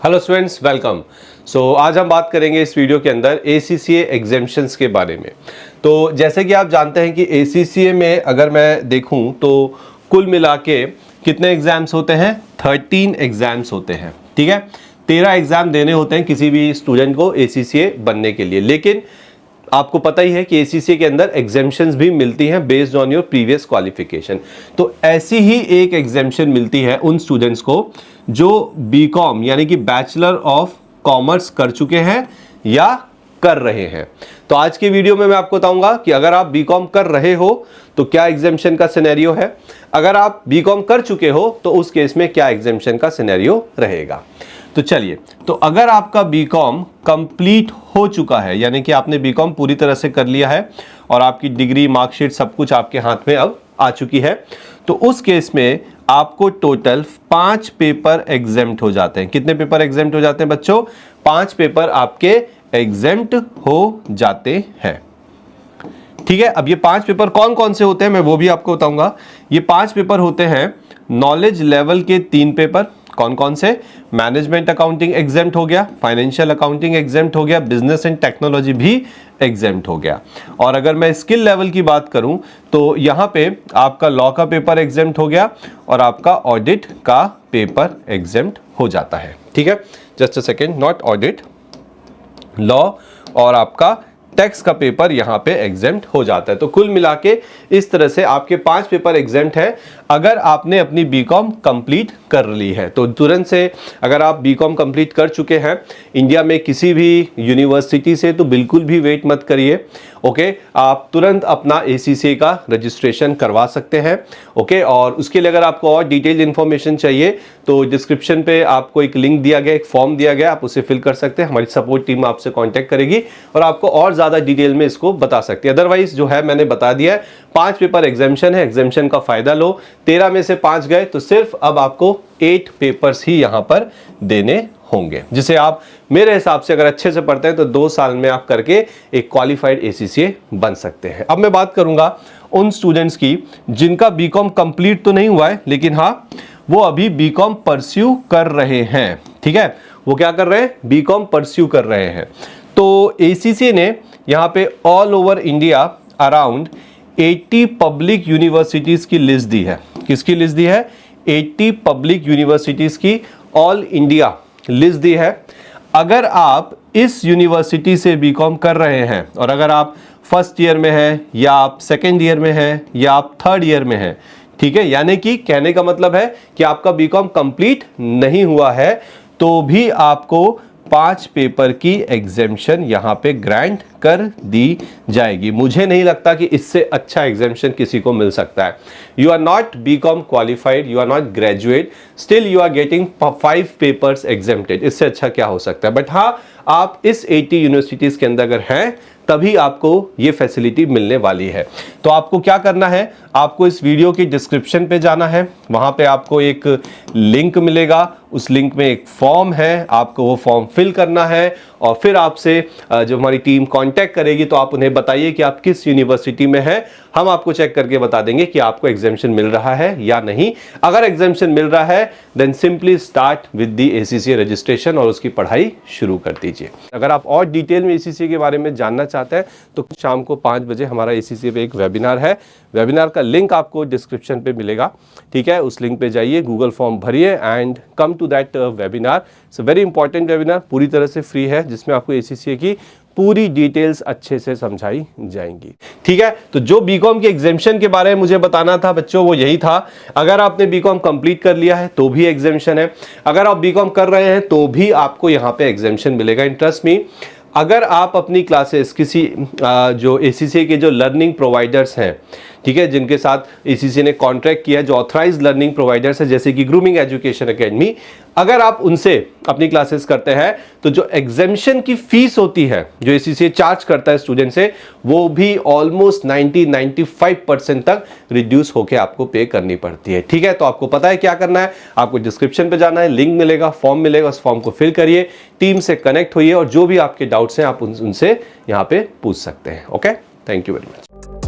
Hello students, welcome. आज हम बात करेंगे इस वीडियो के अंदर ACCA एग्जेम्पशंस के बारे में। तो जैसे कि आप जानते हैं कि ACCA में अगर मैं देखूं तो कुल मिला के कितने एग्जाम्स होते हैं? 13 एग्जाम्स होते हैं। ठीक है, 13 एग्जाम देने होते हैं किसी भी स्टूडेंट को ACCA बनने के लिए। लेकिन आपको पता ही है कि ACCA के अंदर एग्जेम्पशंस भी मिलती हैं based on your previous qualification. तो ऐसी ही एक एग्जेम्पशन मिलती है उन स्टूडेंट्स को जो BCom यानी कि बैचलर ऑफ कॉमर्स कर चुके हैं या कर रहे हैं। तो आज की वीडियो में मैं आपको बताऊंगा कि अगर आप BCom कर रहे हो तो क्या एग्जेम्पशन का सिनेरियो है, अगर आप BCom कर चुके हो तो उस केस में क्या एग्जेम्पशन का सिनेरियो रहेगा। तो चलिए, तो अगर आपका BCom कंप्लीट हो चुका है यानी कि आपने BCom पूरी तरह से कर लिया है और आपकी डिग्री, मार्कशीट सब कुछ आपके हाथ में अब आ चुकी है, तो उस केस में आपको टोटल 5 पेपर एग्जेम्प्ट हो जाते हैं। कितने पेपर एग्जेम्प्ट हो जाते हैं बच्चों? 5 पेपर आपके एग्जेम्प्ट हो जाते हैं। ठीक है, अब ये 5 पेपर कौन कौन से होते हैं मैं वो भी आपको बताऊंगा। ये 5 पेपर होते हैं नॉलेज लेवल के 3 पेपर। कौन कौन से? मैनेजमेंट अकाउंटिंग एग्जेम्प्ट हो गया, फाइनेंशियल अकाउंटिंग एग्जेम्प्ट हो गया, बिजनेस एंड टेक्नोलॉजी भी एग्जेम्प्ट हो गया। और अगर मैं स्किल लेवल की बात करूं तो यहां पे आपका लॉ का पेपर एग्जेम्प्ट हो गया और आपका ऑडिट का पेपर एग्जेम्प्ट हो जाता है। ठीक है, just a second, not audit, law और आपका टैक्स का पेपर यहां पे एग्जेम्प्ट हो जाता है। तो कुल मिला के इस तरह से आपके 5 पेपर एग्जेम्प्ट है अगर आपने अपनी BCom कंप्लीट कर ली है। तो तुरंत से अगर आप BCom कंप्लीट कर चुके हैं इंडिया में किसी भी यूनिवर्सिटी से तो बिल्कुल भी वेट मत करिए। ओके, आप तुरंत अपना ACCA का रजिस्ट्रेशन करवा सकते हैं। ओके, और उसके लिए अगर आपको और डिटेल इंफॉर्मेशन चाहिए तो डिस्क्रिप्शन पे आपको एक लिंक दिया गया, एक फॉर्म दिया गया, आप उसे फिल कर सकते हैं। हमारी सपोर्ट टीम आपसे कांटेक्ट करेगी और आपको और ज्यादा डिटेल में इसको बता सकती है। अदरवाइज जो है मैंने बता दिया है, 5 पेपर एग्जामिशन है, एग्जामिशन का फायदा लो। 13 में से 5 गए तो सिर्फ अब आपको 8 पेपर्स ही यहां पर देने होंगे, जिसे आप मेरे हिसाब से अगर अच्छे से पढ़ते हैं तो 2 साल में आप करके एक क्वालिफाइड ACCA बन सकते हैं। अब मैं बात करूंगा उन स्टूडेंट्स की जिनका BCom कंप्लीट तो नहीं हुआ है लेकिन हाँ वो अभी BCom परस्यू कर रहे हैं। ठीक है, वो क्या कर रहे हैं? BCom परस्यू कर रहे हैं। तो ACCA ने यहां पे all over India around 80 public universities की लिस्ट दी है। किसकी लिस्ट दी है? 80 पब्लिक यूनिवर्सिटीज की ऑल इंडिया लिस्ट दी है। अगर आप इस यूनिवर्सिटी से BCom कर रहे हैं और अगर आप फर्स्ट ईयर में हैं या आप सेकेंड ईयर में हैं या आप थर्ड ईयर में हैं, ठीक है, यानी कि कहने का मतलब है कि आपका BCom कंप्लीट नहीं हुआ है तो भी आपको 5 पेपर की एग्जेम्पशन यहां पे ग्रांट कर दी जाएगी। मुझे नहीं लगता कि इससे अच्छा एग्जेम्पशन किसी को मिल सकता है। You are not BCom qualified, you are not graduate, still you are getting 5 papers exempted. इससे अच्छा क्या हो सकता है? बट हाँ, आप इस 80 यूनिवर्सिटीज के अंदर अगर हैं तभी आपको ये फैसिलिटी मिलने वाली है। तो आपको क्या करना है? आपको इस वीडियो की डिस्क्रिप्शन पे जाना है, वहां पे आपको एक लिंक मिलेगा, उस लिंक में एक फॉर्म है, आपको वो फॉर्म फिल करना है और फिर आपसे जब हमारी टीम कांटेक्ट करेगी तो आप उन्हें बताइए कि आप किस यूनिवर्सिटी में हैं। हम आपको चेक करके बता देंगे कि आपको एग्जेम्पशन मिल रहा है या नहीं। अगर एग्जेम्पशन मिल रहा है then simply start with the ACCA registration और उसकी पढ़ाई शुरू कर दीजिए। अगर आप और डिटेल में ACCA के बारे में जानना चाहते हैं तो शाम को 5 बजे हमारा ACCA पे एक वेबिनार है। वेबिनार का लिंक आपको डिस्क्रिप्शन पे मिलेगा। ठीक है, उस लिंक पे जाइए, गूगल फॉर्म भरिए and come to that webinar. It's a very important webinar, पूरी तरह से फ्री है, जिसमें आपको ACCA की पूरी डिटेल्स अच्छे से समझाई जाएंगी। ठीक है, तो जो BCom के एग्जेम्पशन के बारे में मुझे बताना था बच्चों वो यही था। अगर आपने BCom कंप्लीट कर लिया है तो भी एग्जेम्पशन है, अगर आप BCom कर रहे हैं तो भी आपको यहाँ पे एग्जेम्पशन मिलेगा। इंटरेस्ट मी, अगर आप अपनी क्लासेस किसी जो ACCA के जो लर्निंग प्रोवाइडर्स हैं, ठीक है, जिनके साथ ACCA ने कॉन्ट्रैक्ट किया है, जो ऑथराइज्ड लर्निंग प्रोवाइडर्स है जैसे कि ग्रूमिंग एजुकेशन एकेडमी, अगर आप उनसे अपनी क्लासेस करते हैं तो जो एग्जेम्पशन की फीस होती है जो ACCA चार्ज करता है स्टूडेंट से, वो भी ऑलमोस्ट 90-95% तक रिड्यूस होकर आपको पे करनी पड़ती है। ठीक है, तो आपको पता है क्या करना है, आपको डिस्क्रिप्शन पे जाना है, लिंक मिलेगा, फॉर्म मिलेगा, उस फॉर्म को फिल करिए, टीम से कनेक्ट होइए और जो भी आपके डाउट्स हैं आप उनसे यहाँ पे पूछ सकते हैं। Okay, thank you very much.